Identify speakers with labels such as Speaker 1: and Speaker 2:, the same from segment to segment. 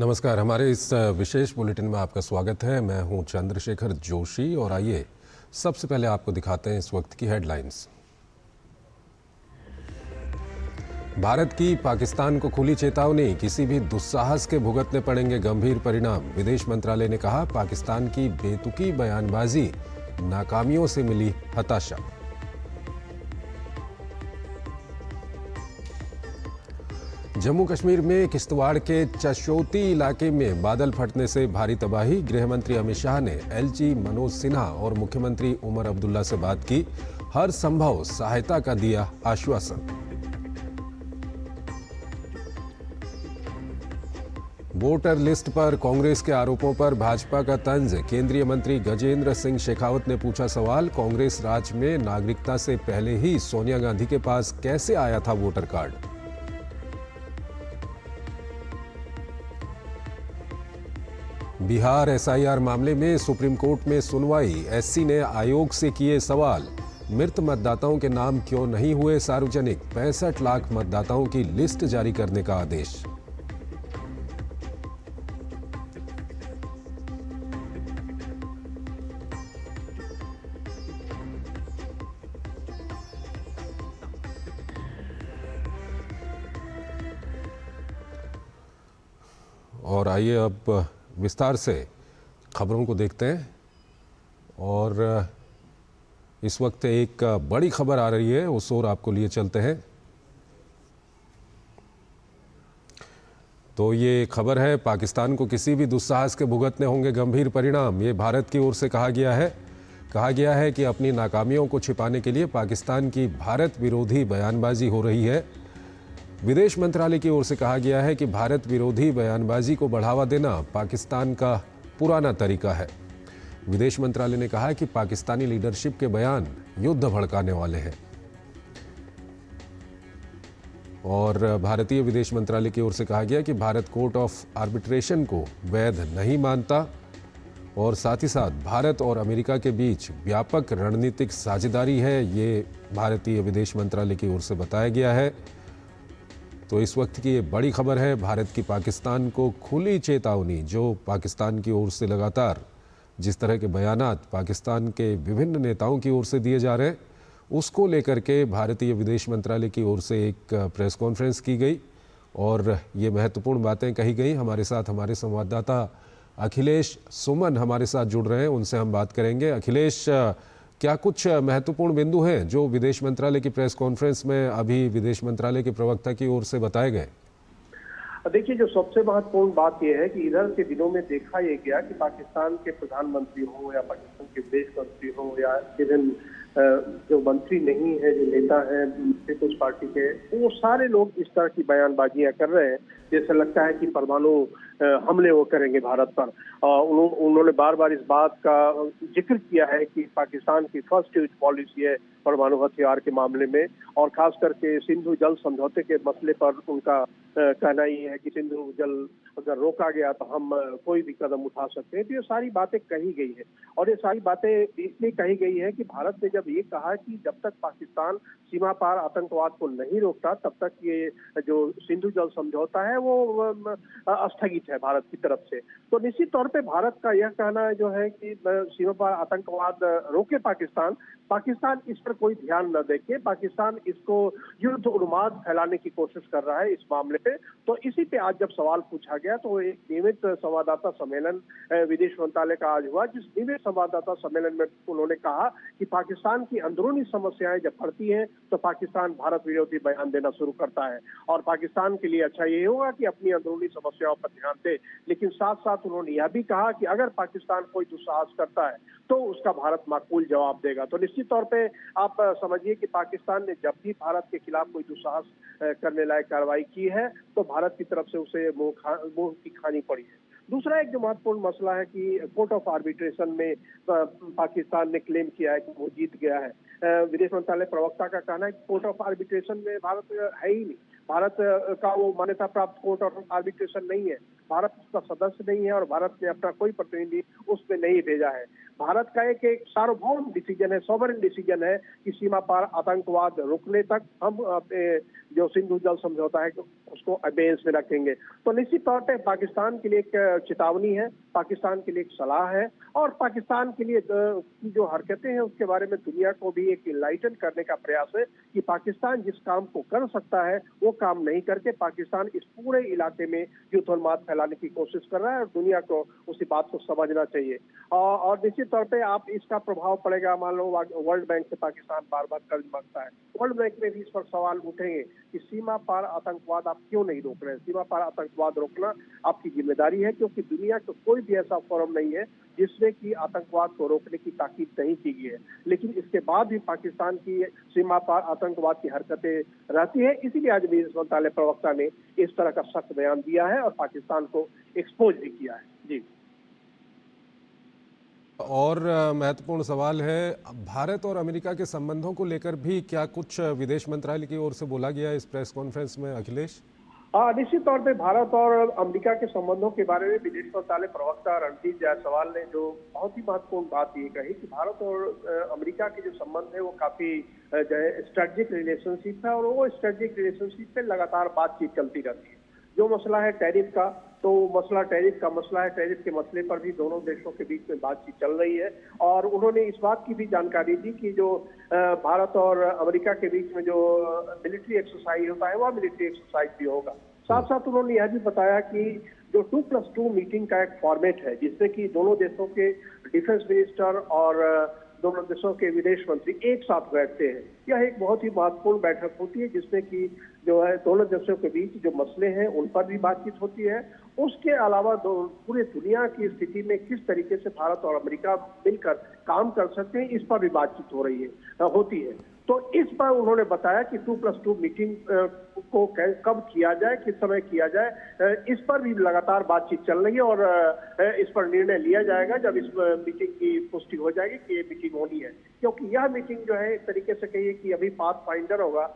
Speaker 1: नमस्कार। हमारे इस विशेष बुलेटिन में आपका स्वागत है। मैं हूं चंद्रशेखर जोशी और आइए सबसे पहले आपको दिखाते हैं इस वक्त की हेडलाइंस। भारत की पाकिस्तान को खुली चेतावनी, किसी भी दुस्साहस के भुगतने पड़ेंगे गंभीर परिणाम। विदेश मंत्रालय ने कहा, पाकिस्तान की बेतुकी बयानबाजी, नाकामियों से मिली हताशा। जम्मू कश्मीर में किश्तवाड़ के चशोती इलाके में बादल फटने से भारी तबाही। गृह मंत्री अमित शाह ने एलजी मनोज सिन्हा और मुख्यमंत्री उमर अब्दुल्ला से बात की, हर संभव सहायता का दिया आश्वासन। वोटर लिस्ट पर कांग्रेस के आरोपों पर भाजपा का तंज। केंद्रीय मंत्री गजेंद्र सिंह शेखावत ने पूछा सवाल, कांग्रेस राज में नागरिकता से पहले ही सोनिया गांधी के पास कैसे आया था वोटर कार्ड। बिहार एसआईआर मामले में सुप्रीम कोर्ट में सुनवाई। एससी ने आयोग से किए सवाल, मृत मतदाताओं के नाम क्यों नहीं हुए सार्वजनिक। 65 लाख मतदाताओं की लिस्ट जारी करने का आदेश। और आइए अब विस्तार से खबरों को देखते हैं। और इस वक्त एक बड़ी खबर आ रही है, उस ओर आपको लिए चलते हैं। तो ये खबर है, पाकिस्तान को किसी भी दुस्साहस के भुगतने होंगे गंभीर परिणाम। ये भारत की ओर से कहा गया है कि अपनी नाकामियों को छिपाने के लिए पाकिस्तान की भारत विरोधी बयानबाजी हो रही है। विदेश मंत्रालय की ओर से कहा गया है कि भारत विरोधी बयानबाजी को बढ़ावा देना पाकिस्तान का पुराना तरीका है। विदेश मंत्रालय ने कहा कि पाकिस्तानी लीडरशिप के बयान युद्ध भड़काने वाले हैं। और भारतीय विदेश मंत्रालय की ओर से कहा गया कि भारत कोर्ट ऑफ आर्बिट्रेशन को वैध नहीं मानता और साथ ही साथ भारत और अमेरिका के बीच व्यापक रणनीतिक साझेदारी है, ये भारतीय विदेश मंत्रालय की ओर से बताया गया है। तो इस वक्त की ये बड़ी खबर है, भारत की पाकिस्तान को खुली चेतावनी। जो पाकिस्तान की ओर से लगातार जिस तरह के बयानात पाकिस्तान के विभिन्न नेताओं की ओर से दिए जा रहे हैं, उसको लेकर के भारतीय विदेश मंत्रालय की ओर से एक प्रेस कॉन्फ्रेंस की गई और ये महत्वपूर्ण बातें कही गई। हमारे साथ हमारे संवाददाता अखिलेश सुमन हमारे साथ जुड़ रहे हैं, उनसे हम बात करेंगे। अखिलेश, क्या कुछ महत्वपूर्ण बिंदु हैं जो विदेश मंत्रालय की प्रेस कॉन्फ्रेंस में अभी विदेश मंत्रालय के प्रवक्ता की ओर से बताए गए?
Speaker 2: देखिए, जो सबसे महत्वपूर्ण बात यह है कि इधर के दिनों में देखा यह गया कि पाकिस्तान के प्रधानमंत्री हो या पाकिस्तान के विदेश मंत्री हो या विभिन्न जो मंत्री नहीं है, जो नेता हैं पीपुल्स पार्टी के, वो सारे लोग इस तरह की बयानबाजियां कर रहे हैं जैसे लगता है कि परमाणु हमले वो करेंगे भारत पर। उन्होंने बार बार इस बात का जिक्र किया है कि पाकिस्तान की फर्स्ट यूज पॉलिसी है परमाणु हथियार के मामले में, और खास करके सिंधु जल समझौते के मसले पर उनका कहना ही है कि सिंधु जल अगर रोका गया तो हम कोई भी कदम उठा सकते हैं। तो ये सारी बातें कही गई है और ये सारी बातें इसलिए कही गई है कि भारत ने जब ये कहा कि जब तक पाकिस्तान सीमा पार आतंकवाद को नहीं रोकता तब तक ये जो सिंधु जल समझौता है वो स्थगित है भारत की तरफ से। तो निश्चित तौर पे भारत का यह कहना जो है कि सीमा पार आतंकवाद रोके पाकिस्तान इस पर कोई ध्यान न देके, पाकिस्तान इसको युद्ध उन्माद फैलाने की कोशिश कर रहा है इस मामले पे। तो इसी पे आज जब सवाल पूछा गया तो एक नियमित संवाददाता सम्मेलन विदेश मंत्रालय का आज हुआ, जिस नियमित संवाददाता सम्मेलन में उन्होंने कहा कि पाकिस्तान की अंदरूनी समस्याएं जब बढ़ती हैं तो पाकिस्तान भारत विरोधी बयान देना शुरू करता है और पाकिस्तान के लिए अच्छा ये होगा कि अपनी अंदरूनी समस्याओं पर ध्यान दे। लेकिन साथ साथ उन्होंने यह भी कहा कि अगर पाकिस्तान कोई दुस्साहस करता है तो उसका भारत माकूल जवाब देगा। तो निश्चित तौर पे आप समझिए कि पाकिस्तान ने जब भी भारत के खिलाफ कोई दुस्साहस करने लायक कार्रवाई की है तो भारत की तरफ से उसे मुंह की खानी पड़ी है। दूसरा एक जो महत्वपूर्ण मसला है कि कोर्ट ऑफ आर्बिट्रेशन में पाकिस्तान ने क्लेम किया है कि वो जीत गया है। विदेश मंत्रालय प्रवक्ता का कहना है कि कोर्ट ऑफ आर्बिट्रेशन में भारत है ही नहीं, भारत का वो मान्यता प्राप्त कोर्ट ऑफ आर्बिट्रेशन नहीं है। भारत उसका सदस्य नहीं है और भारत ने अपना कोई प्रतिनिधि उसमें नहीं भेजा है। भारत का एक सार्वभौम डिसीजन है, सॉवरेन डिसीजन है कि सीमा पार आतंकवाद रोकने तक हम जो सिंधु जल समझौता है उसको अबेंस में रखेंगे। तो निश्चित तौर पे पाकिस्तान के लिए एक चेतावनी है, पाकिस्तान के लिए एक सलाह है और पाकिस्तान के लिए जो हरकतें हैं उसके बारे में दुनिया को भी एक इनलाइटन करने का प्रयास है कि पाकिस्तान जिस काम को कर सकता है वो काम नहीं करके पाकिस्तान इस पूरे इलाके में युद्धोन्माद फैलाने की कोशिश कर रहा है और दुनिया को उसी बात को समझना चाहिए। और निश्चित तौर पे आप इसका प्रभाव पड़ेगा, मान लो वर्ल्ड बैंक से पाकिस्तान बार बार कर्ज मांगता है, वर्ल्ड बैंक में भी इस पर सवाल उठेंगे कि सीमा पार आतंकवाद आप क्यों नहीं रोक रहे हैं। सीमा पार आतंकवाद रोकना आपकी जिम्मेदारी है, क्योंकि दुनिया का कोई भी ऐसा फोरम नहीं है जिसमें कि आतंकवाद को रोकने की ताकीद नहीं की गई है। लेकिन इसके बाद भी पाकिस्तान की सीमा पार आतंकवाद की हरकतें रहती है, इसीलिए आज विदेश मंत्रालय प्रवक्ता ने इस तरह का सख्त बयान दिया है और पाकिस्तान को एक्सपोज भी किया है। जी।
Speaker 1: और महत्वपूर्ण सवाल है, भारत और अमेरिका के संबंधों को लेकर भी क्या कुछ विदेश मंत्रालय की ओर से बोला गया इस प्रेस कॉन्फ्रेंस में, अखिलेश?
Speaker 2: निश्चित तौर पे भारत और अमेरिका के संबंधों के बारे में विदेश मंत्रालय प्रवक्ता रणदीप जायसवाल ने जो बहुत ही महत्वपूर्ण बात ये कही कि भारत और अमेरिका के जो संबंध है वो काफी जो है स्ट्रेटेजिक रिलेशनशिप है और वो स्ट्रेटेजिक रिलेशनशिप पे लगातार बातचीत चलती रहती है। जो मसला है टैरिफ का, तो मसला टैरिफ का मसला है, टैरिफ के मसले पर भी दोनों देशों के बीच में बातचीत चल रही है और उन्होंने इस बात की भी जानकारी दी कि जो भारत और अमेरिका के बीच में जो मिलिट्री एक्सरसाइज होता है वह मिलिट्री एक्सरसाइज भी होगा। साथ साथ उन्होंने यह भी बताया कि जो 2+2 मीटिंग का एक फॉर्मेट है जिसमें कि दोनों देशों के डिफेंस मिनिस्टर और दोनों देशों के विदेश मंत्री एक साथ बैठते हैं। यह एक बहुत ही महत्वपूर्ण बैठक होती है जिसमें कि जो है दोनों देशों के बीच जो मसले हैं उन पर भी बातचीत होती है। उसके अलावा पूरे दुनिया की स्थिति में किस तरीके से भारत और अमेरिका मिलकर काम कर सकते हैं इस पर भी बातचीत होती है। तो इस पर उन्होंने बताया कि 2+2 मीटिंग को कब किया जाए, किस समय किया जाए, इस पर भी लगातार बातचीत चल रही है और इस पर निर्णय लिया जाएगा जब इस मीटिंग की पुष्टि हो जाएगी कि ये मीटिंग होनी है। क्योंकि यह मीटिंग जो है एक तरीके से कहिए कि अभी पाथ फाइंडर होगा,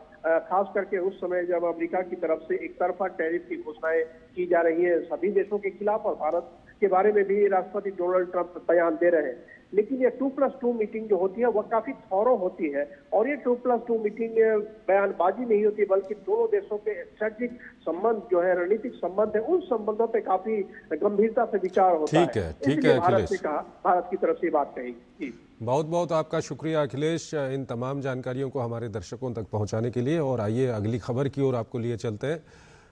Speaker 2: खास करके उस समय जब अमेरिका की तरफ से एक तरफा टैरिफ की घोषणाएं की जा रही है सभी देशों के खिलाफ और भारत के बारे में भी राष्ट्रपति डोनाल्ड ट्रंप बयान दे रहे हैं। लेकिन ये 2+2 मीटिंग जो होती है वह काफी थॉरो होती है और ये 2+2 मीटिंग बयानबाजी नहीं होती बल्कि दोनों देशों के स्ट्रेटेजिक संबंध जो है, रणनीतिक संबंध है, उन संबंधों पे काफी गंभीरता से विचार होता है।
Speaker 1: ठीक है
Speaker 2: भारत ने कहा, भारत की तरफ से बात कही।
Speaker 1: बहुत बहुत आपका शुक्रिया अखिलेश, इन तमाम जानकारियों को हमारे दर्शकों तक पहुंचाने के लिए। और आइए अगली खबर की ओर आपको लिए चलते हैं।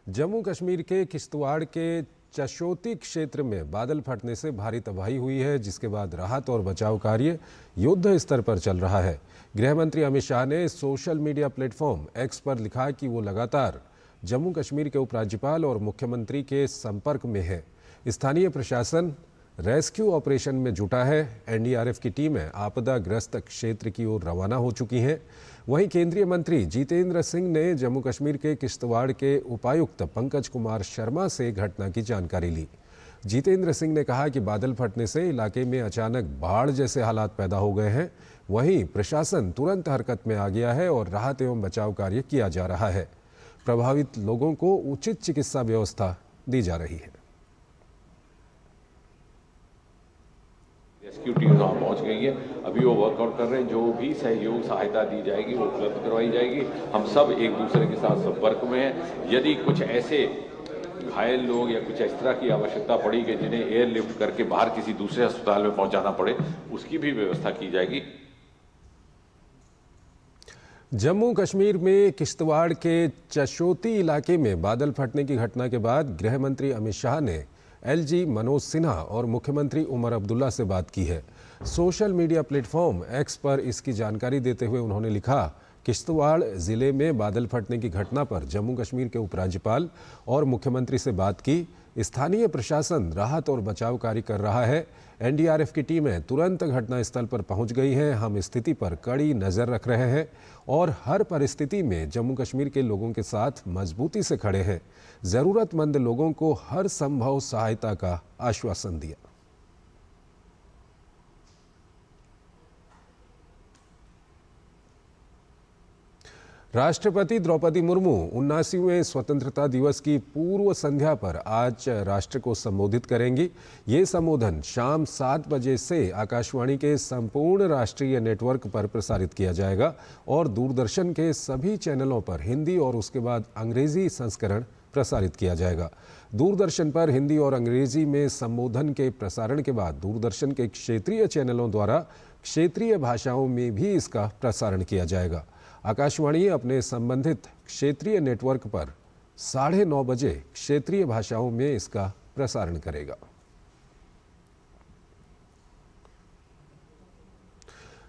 Speaker 1: जम्मू कश्मीर के किश्तवाड़ के चशोती क्षेत्र में बादल फटने से भारी तबाही हुई है, जिसके बाद राहत और बचाव कार्य युद्ध स्तर पर चल रहा है। गृह मंत्री अमित शाह ने सोशल मीडिया प्लेटफॉर्म एक्स पर लिखा कि वो लगातार जम्मू कश्मीर के उपराज्यपाल और मुख्यमंत्री के संपर्क में है। स्थानीय प्रशासन रेस्क्यू ऑपरेशन में जुटा है। एनडीआरएफ की टीमें आपदाग्रस्त क्षेत्र की ओर रवाना हो चुकी हैं। वहीं केंद्रीय मंत्री जितेंद्र सिंह ने जम्मू कश्मीर के किश्तवाड़ के उपायुक्त पंकज कुमार शर्मा से घटना की जानकारी ली। जितेंद्र सिंह ने कहा कि बादल फटने से इलाके में अचानक बाढ़ जैसे हालात पैदा हो गए हैं। वहीं प्रशासन तुरंत हरकत में आ गया है और राहत एवं बचाव कार्य किया जा रहा है। प्रभावित लोगों को उचित चिकित्सा व्यवस्था दी जा रही है।
Speaker 3: रेस्क्यू टीम वहाँ पहुँच गई है, अभी वो वर्कआउट कर रहे हैं। जो भी सहयोग सहायता दी जाएगी वो उपलब्ध करवाई जाएगी। हम सब एक दूसरे के साथ संपर्क में हैं। यदि कुछ ऐसे घायल लोग या कुछ इस तरह की आवश्यकता पड़ी कि जिन्हें एयरलिफ्ट करके बाहर किसी दूसरे अस्पताल में पहुंचाना पड़े, उसकी भी व्यवस्था की जाएगी।
Speaker 1: जम्मू कश्मीर में किश्तवाड़ के चशोती इलाके में बादल फटने की घटना के बाद गृह मंत्री अमित शाह ने एलजी मनोज सिन्हा और मुख्यमंत्री उमर अब्दुल्ला से बात की है। सोशल मीडिया प्लेटफॉर्म एक्स पर इसकी जानकारी देते हुए उन्होंने लिखा, किश्तवाड़ जिले में बादल फटने की घटना पर जम्मू कश्मीर के उपराज्यपाल और मुख्यमंत्री से बात की। स्थानीय प्रशासन राहत और बचाव कार्य कर रहा है। एनडीआरएफ की टीमें तुरंत घटनास्थल पर पहुंच गई हैं। हम स्थिति पर कड़ी नज़र रख रहे हैं और हर परिस्थिति में जम्मू कश्मीर के लोगों के साथ मजबूती से खड़े हैं। ज़रूरतमंद लोगों को हर संभव सहायता का आश्वासन दिया। राष्ट्रपति द्रौपदी मुर्मू 79वें स्वतंत्रता दिवस की पूर्व संध्या पर आज राष्ट्र को संबोधित करेंगी। ये संबोधन शाम 7 बजे से आकाशवाणी के संपूर्ण राष्ट्रीय नेटवर्क पर प्रसारित किया जाएगा और दूरदर्शन के सभी चैनलों पर हिंदी और उसके बाद अंग्रेजी संस्करण प्रसारित किया जाएगा। दूरदर्शन पर हिंदी और अंग्रेजी में संबोधन के प्रसारण के बाद दूरदर्शन के क्षेत्रीय चैनलों द्वारा क्षेत्रीय भाषाओं में भी इसका प्रसारण किया जाएगा। आकाशवाणी अपने संबंधित क्षेत्रीय नेटवर्क पर 9:30 बजे क्षेत्रीय भाषाओं में इसका प्रसारण करेगा।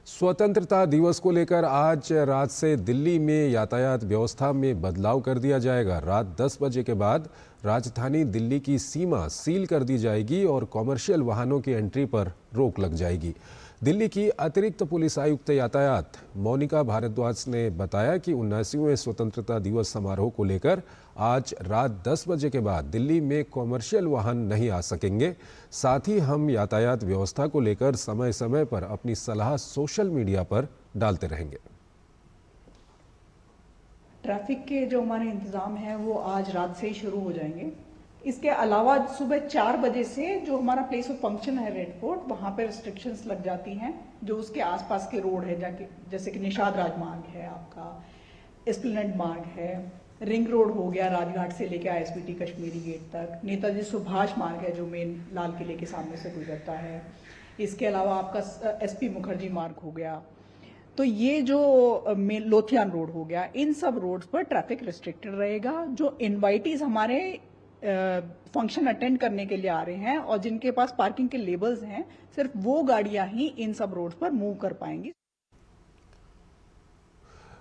Speaker 1: स्वतंत्रता दिवस को लेकर आज रात से दिल्ली में यातायात व्यवस्था में बदलाव कर दिया जाएगा। रात 10 बजे के बाद राजधानी दिल्ली की सीमा सील कर दी जाएगी और कॉमर्शियल वाहनों की एंट्री पर रोक लग जाएगी। दिल्ली की अतिरिक्त पुलिस आयुक्त यातायात मोनिका भारद्वाज ने बताया कि 79वें स्वतंत्रता दिवस समारोह को लेकर आज रात 10 बजे के बाद दिल्ली में कॉमर्शियल वाहन नहीं आ सकेंगे। साथ ही हम यातायात व्यवस्था को लेकर समय समय पर अपनी सलाह सोशल मीडिया पर डालते रहेंगे।
Speaker 4: ट्रैफिक के जो हमारे इंतजाम हैं वो आज रात से ही शुरू हो जाएंगे। इसके अलावा सुबह 4 बजे से जो हमारा प्लेस ऑफ फंक्शन है रेड फोर्ट, वहाँ पे रिस्ट्रिक्शंस लग जाती हैं। जो उसके आसपास के रोड है जैसे कि निषाद राजमार्ग है, आपका एस्प्लेनेड मार्ग है, रिंग रोड हो गया राजघाट से लेकर ISBT कश्मीरी गेट तक, नेताजी सुभाष मार्ग है जो मेन लाल किले के सामने से गुजरता है। इसके अलावा आपका SP मुखर्जी मार्ग हो गया। तो ये जो लोथियान रोड हो गया, इन सब रोड्स पर ट्रैफिक रिस्ट्रिक्टेड रहेगा। जो इनवाइटीज हमारे फंक्शन अटेंड करने के लिए आ रहे हैं और जिनके पास पार्किंग के लेबल्स हैं, सिर्फ वो गाड़ियां ही इन सब रोड्स पर मूव कर पाएंगी।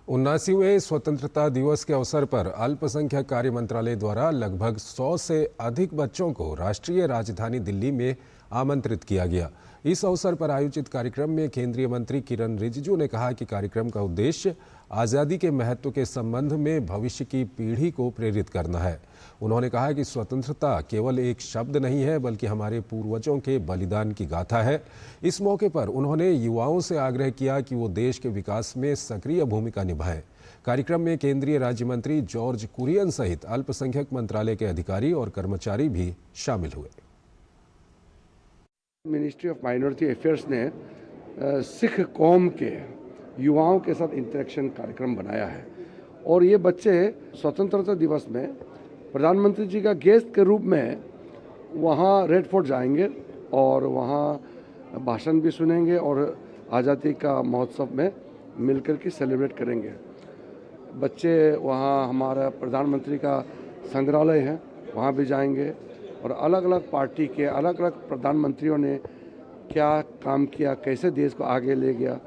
Speaker 1: 79वें स्वतंत्रता दिवस के अवसर पर अल्पसंख्यक कार्य मंत्रालय द्वारा लगभग 100 से अधिक बच्चों को राष्ट्रीय राजधानी दिल्ली में आमंत्रित किया गया। इस अवसर पर आयोजित कार्यक्रम में केंद्रीय मंत्री किरण रिजिजू ने कहा कि कार्यक्रम का उद्देश्य आज़ादी के महत्व के संबंध में भविष्य की पीढ़ी को प्रेरित करना है। उन्होंने कहा कि स्वतंत्रता केवल एक शब्द नहीं है बल्कि हमारे पूर्वजों के बलिदान की गाथा है। इस मौके पर उन्होंने युवाओं से आग्रह किया कि वो देश के विकास में सक्रिय भूमिका निभाएं। कार्यक्रम में केंद्रीय राज्य मंत्री जॉर्ज कुरियन सहित अल्पसंख्यक मंत्रालय के अधिकारी और कर्मचारी भी शामिल हुए।
Speaker 5: मिनिस्ट्री ऑफ माइनॉरिटी अफेयर्स ने सिख कौम के युवाओं के साथ इंटरेक्शन कार्यक्रम बनाया है और ये बच्चे स्वतंत्रता दिवस में प्रधानमंत्री जी का गेस्ट के रूप में वहाँ रेड फोर्ट जाएंगे और वहाँ भाषण भी सुनेंगे और आज़ादी का महोत्सव में मिलकर के सेलिब्रेट करेंगे। बच्चे वहाँ हमारा प्रधानमंत्री का संग्रहालय है, वहाँ भी जाएंगे और अलग अलग पार्टी के अलग अलग प्रधानमंत्रियों ने क्या काम किया, कैसे देश को आगे ले गया,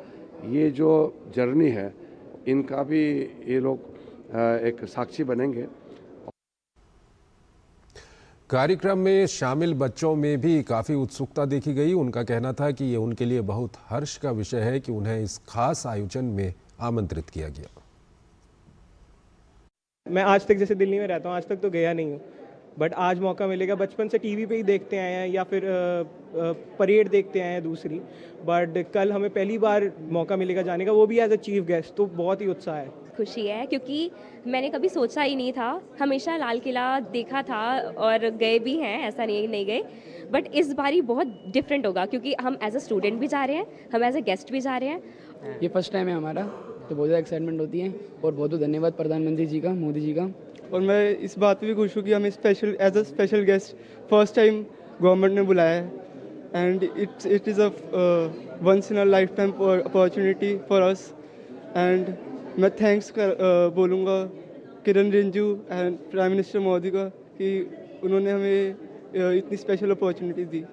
Speaker 5: ये जो जर्नी है इनका भी ये लोग एक साक्षी बनेंगे।
Speaker 1: कार्यक्रम में शामिल बच्चों में भी काफ़ी उत्सुकता देखी गई। उनका कहना था कि ये उनके लिए बहुत हर्ष का विषय है कि उन्हें इस खास आयोजन में आमंत्रित किया गया।
Speaker 6: मैं आज तक जैसे दिल्ली में रहता हूँ, आज तक तो गया नहीं हूँ, बट आज मौका मिलेगा। बचपन से टीवी पे ही देखते आए हैं या फिर परेड देखते आए हैं दूसरी, बट कल हमें पहली बार मौका मिलेगा जाने का, वो भी एज अ चीफ गेस्ट, तो बहुत ही उत्साह है।
Speaker 7: खुशी है क्योंकि मैंने कभी सोचा ही नहीं था। हमेशा लाल किला देखा था और गए भी हैं, ऐसा नहीं गए, बट इस बारी बहुत डिफरेंट होगा क्योंकि हम एज अ स्टूडेंट भी जा रहे हैं, हम एज अ गेस्ट भी जा रहे हैं।
Speaker 8: ये फर्स्ट टाइम है हमारा, तो बहुत ज़्यादा एक्साइटमेंट होती है और बहुत बहुत धन्यवाद प्रधानमंत्री जी का, मोदी जी का।
Speaker 6: और मैं इस बात पे भी खुश हूँ कि हमें special as a special guest first time government ने बुलाया है and it is a once in a lifetime opportunity for us. And मैं थैंक्स बोलूँगा Kiran Rijiju and prime minister Modi का कि उन्होंने हमें इतनी स्पेशल अपॉर्चुनिटी दी।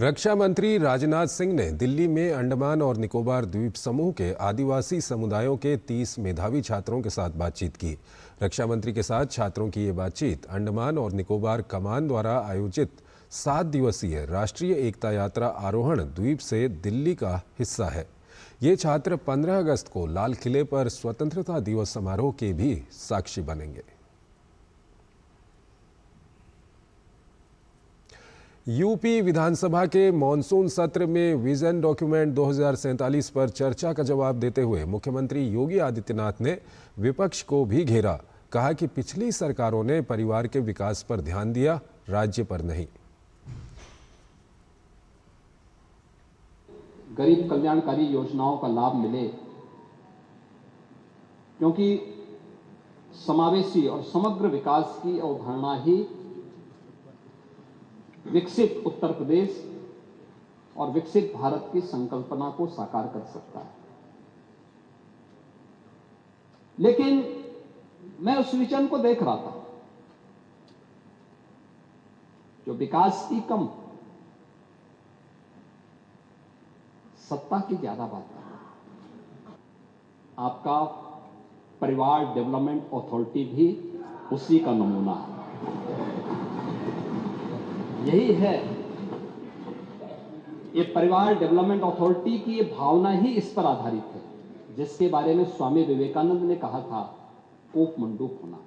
Speaker 1: रक्षा मंत्री राजनाथ सिंह ने दिल्ली में अंडमान और निकोबार द्वीप समूह के आदिवासी समुदायों के 30 मेधावी छात्रों के साथ बातचीत की। रक्षा मंत्री के साथ छात्रों की ये बातचीत अंडमान और निकोबार कमान द्वारा आयोजित 7 दिवसीय राष्ट्रीय एकता यात्रा आरोहण द्वीप से दिल्ली का हिस्सा है। ये छात्र 15 अगस्त को लाल किले पर स्वतंत्रता दिवस समारोह के भी साक्षी बनेंगे। यूपी विधानसभा के मॉनसून सत्र में विजन डॉक्यूमेंट 2047 पर चर्चा का जवाब देते हुए मुख्यमंत्री योगी आदित्यनाथ ने विपक्ष को भी घेरा। कहा कि पिछली सरकारों ने परिवार के विकास पर ध्यान दिया, राज्य पर नहीं।
Speaker 9: गरीब कल्याणकारी योजनाओं का लाभ मिले, क्योंकि समावेशी और समग्र विकास की अवधारणा ही विकसित उत्तर प्रदेश और विकसित भारत की संकल्पना को साकार कर सकता है। लेकिन मैं उस विजन को देख रहा था जो विकास की कम, सत्ता की ज्यादा बात है। आपका परिवार डेवलपमेंट अथॉरिटी भी उसी का नमूना है। यही है, ये परिवार डेवलपमेंट अथॉरिटी की ये भावना ही इस पर आधारित है, जिसके बारे में स्वामी विवेकानंद ने कहा था, कोप मंडूक होना।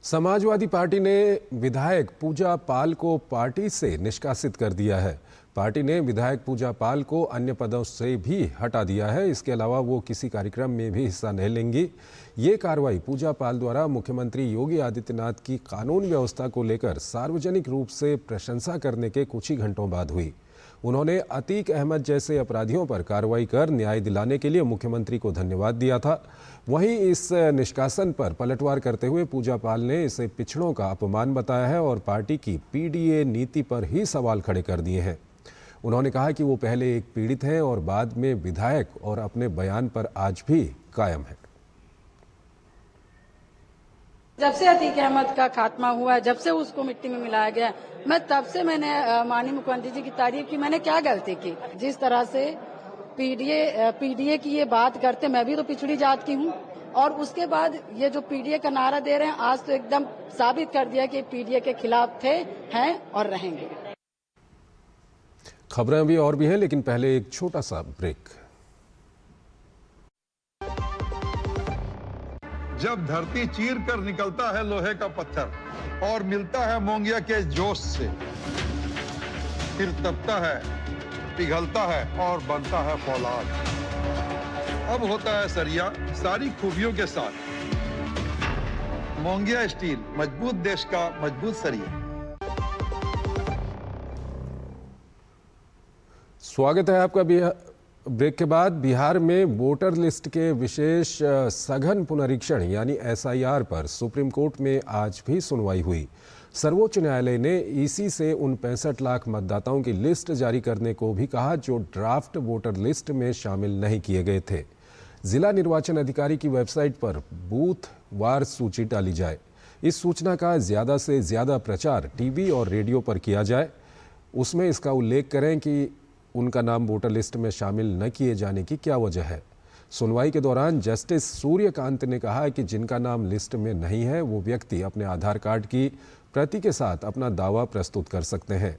Speaker 1: समाजवादी पार्टी ने विधायक पूजा पाल को पार्टी से निष्कासित कर दिया है। पार्टी ने विधायक पूजा पाल को अन्य पदों से भी हटा दिया है। इसके अलावा वो किसी कार्यक्रम में भी हिस्सा नहीं लेंगी। ये कार्रवाई पूजा पाल द्वारा मुख्यमंत्री योगी आदित्यनाथ की कानून व्यवस्था को लेकर सार्वजनिक रूप से प्रशंसा करने के कुछ ही घंटों बाद हुई। उन्होंने अतीक अहमद जैसे अपराधियों पर कार्रवाई कर न्याय दिलाने के लिए मुख्यमंत्री को धन्यवाद दिया था। वहीं इस निष्कासन पर पलटवार करते हुए पूजा पाल ने इसे पिछड़ों का अपमान बताया है और पार्टी की पीडीए नीति पर ही सवाल खड़े कर दिए हैं। उन्होंने कहा कि वो पहले एक पीड़ित हैं और बाद में विधायक और अपने बयान पर आज भी कायम है।
Speaker 10: जब से अतीक अहमद का खात्मा हुआ, जब से उसको मिट्टी में मिलाया गया, मैं तब से मैंने माननीय मुख्यमंत्री जी की तारीफ की। मैंने क्या गलती की? जिस तरह से पीडीए की ये बात करते, मैं भी तो पिछड़ी जात की हूँ, और उसके बाद ये जो पीडीए का नारा दे रहे हैं, आज तो एकदम साबित कर दिया कि पीडीए के खिलाफ थे, हैं और रहेंगे।
Speaker 1: खबरें अभी और भी हैं, लेकिन पहले एक छोटा सा ब्रेक।
Speaker 11: जब धरती चीर कर निकलता है लोहे का पत्थर और मिलता है मोंगिया के जोश से, फिर तपता है, पिघलता है और बनता है फौलाद। अब होता है सरिया सारी खूबियों के साथ। मोंगिया स्टील, मजबूत देश का मजबूत सरिया।
Speaker 1: स्वागत है आपका। ब्रेक के बाद बिहार में वोटर लिस्ट के विशेष सघन पुनरीक्षण यानी एसआईआर पर सुप्रीम कोर्ट में आज भी सुनवाई हुई। सर्वोच्च न्यायालय ने ईसी से उन 65 लाख मतदाताओं की लिस्ट जारी करने को भी कहा जो ड्राफ्ट वोटर लिस्ट में शामिल नहीं किए गए थे। जिला निर्वाचन अधिकारी की वेबसाइट पर बूथ वार सूची डाली जाए। इस सूचना का ज़्यादा से ज़्यादा प्रचार टीवी और रेडियो पर किया जाए। उसमें इसका उल्लेख करें कि उनका नाम वोटर लिस्ट में शामिल न किए जाने की क्या वजह है। सुनवाई के दौरान जस्टिस सूर्यकांत ने कहा कि जिनका नाम लिस्ट में नहीं है वो व्यक्ति अपने आधार कार्ड की प्रति के साथ अपना दावा प्रस्तुत कर सकते हैं।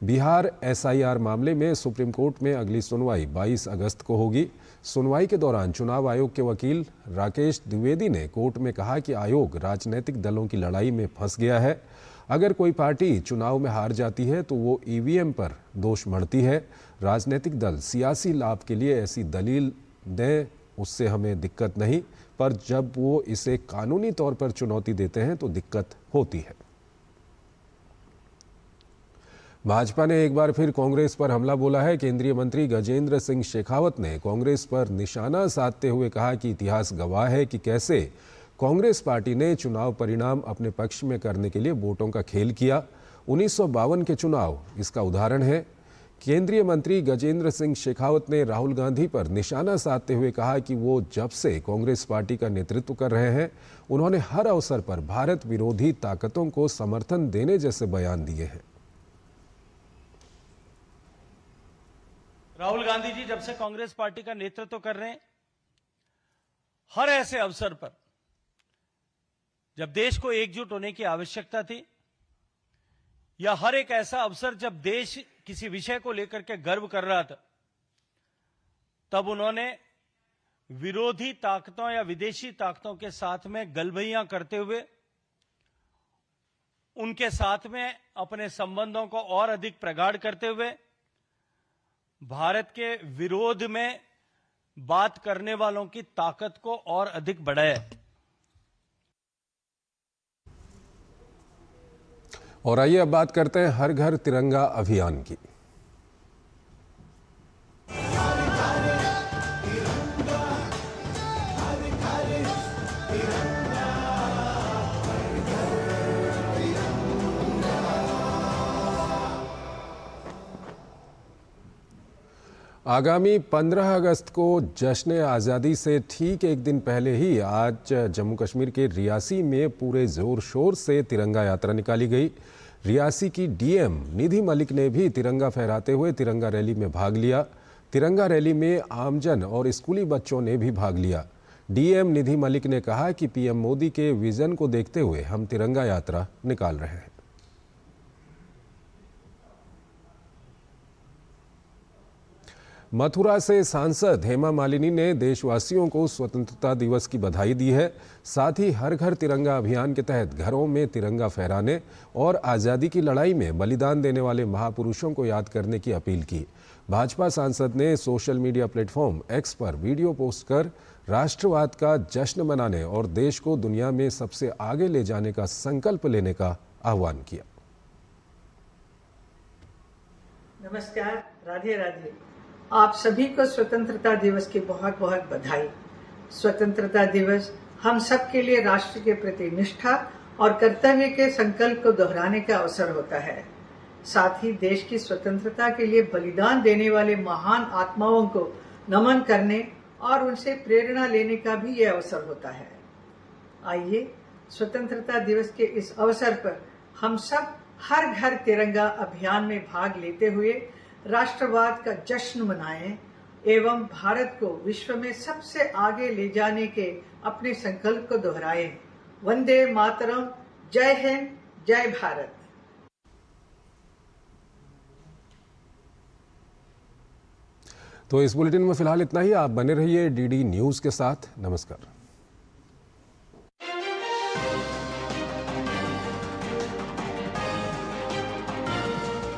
Speaker 1: बिहार एसआईआर मामले में सुप्रीम कोर्ट में अगली सुनवाई 22 अगस्त को होगी। सुनवाई के दौरान चुनाव आयोग के वकील राकेश द्विवेदी ने कोर्ट में कहा कि आयोग राजनीतिक दलों की लड़ाई में फंस गया है। अगर कोई पार्टी चुनाव में हार जाती है तो वो ईवीएम पर दोष मढ़ती है। राजनीतिक दल सियासी लाभ के लिए ऐसी दलील दें, उससे हमें दिक्कत नहीं, पर जब वो इसे कानूनी तौर पर चुनौती देते हैं तो दिक्कत होती है। भाजपा ने एक बार फिर कांग्रेस पर हमला बोला है। केंद्रीय मंत्री गजेंद्र सिंह शेखावत ने कांग्रेस पर निशाना साधते हुए कहा कि इतिहास गवाह है कि कैसे कांग्रेस पार्टी ने चुनाव परिणाम अपने पक्ष में करने के लिए वोटों का खेल किया। 1952 के चुनाव इसका उदाहरण है। केंद्रीय मंत्री गजेंद्र सिंह शेखावत ने राहुल गांधी पर निशाना साधते हुए कहा कि वो जब से कांग्रेस पार्टी का नेतृत्व कर रहे हैं, उन्होंने हर अवसर पर भारत विरोधी ताकतों को समर्थन देने जैसे बयान दिए हैं।
Speaker 12: राहुल गांधी जी जब से कांग्रेस पार्टी का नेतृत्व कर रहे हैं, हर ऐसे अवसर पर जब देश को एकजुट होने की आवश्यकता थी, या हर एक ऐसा अवसर जब देश किसी विषय को लेकर के गर्व कर रहा था, तब उन्होंने विरोधी ताकतों या विदेशी ताकतों के साथ में गलभैयां करते हुए उनके साथ में अपने संबंधों को और अधिक प्रगाढ़ करते हुए भारत के विरोध में बात करने वालों की ताकत को और अधिक बढ़ाया।
Speaker 1: और आइए अब बात करते हैं हर घर तिरंगा अभियान की। आगामी 15 अगस्त को जश्न आज़ादी से ठीक एक दिन पहले ही आज जम्मू कश्मीर के रियासी में पूरे जोर शोर से तिरंगा यात्रा निकाली गई। रियासी की डीएम निधि मलिक ने भी तिरंगा फहराते हुए तिरंगा रैली में भाग लिया। तिरंगा रैली में आमजन और स्कूली बच्चों ने भी भाग लिया। डीएम निधि मलिक ने कहा कि पीएम मोदी के विजन को देखते हुए हम तिरंगा यात्रा निकाल रहे हैं। मथुरा से सांसद हेमा मालिनी ने देशवासियों को स्वतंत्रता दिवस की बधाई दी है। साथ ही हर घर तिरंगा अभियान के तहत घरों में तिरंगा फहराने और आज़ादी की लड़ाई में बलिदान देने वाले महापुरुषों को याद करने की अपील की। भाजपा सांसद ने सोशल मीडिया प्लेटफॉर्म एक्स पर वीडियो पोस्ट कर राष्ट्रवाद का जश्न मनाने और देश को दुनिया में सबसे आगे ले जाने का संकल्प लेने का आह्वान किया।
Speaker 13: नमस्कार, राधे राधे। आप सभी को स्वतंत्रता दिवस की बहुत बहुत बधाई। स्वतंत्रता दिवस हम सब के लिए राष्ट्र के प्रति निष्ठा और कर्तव्य के संकल्प को दोहराने का अवसर होता है। साथ ही देश की स्वतंत्रता के लिए बलिदान देने वाले महान आत्माओं को नमन करने और उनसे प्रेरणा लेने का भी यह अवसर होता है। आइए स्वतंत्रता दिवस के इस अवसर पर हम सब हर घर तिरंगा अभियान में भाग लेते हुए राष्ट्रवाद का जश्न मनाएं एवं भारत को विश्व में सबसे आगे ले जाने के अपने संकल्प को दोहराएं। वंदे मातरम, जय हिंद, जय भारत।
Speaker 1: तो इस बुलेटिन में फिलहाल इतना ही। आप बने रहिए डीडी न्यूज़ के साथ। नमस्कार।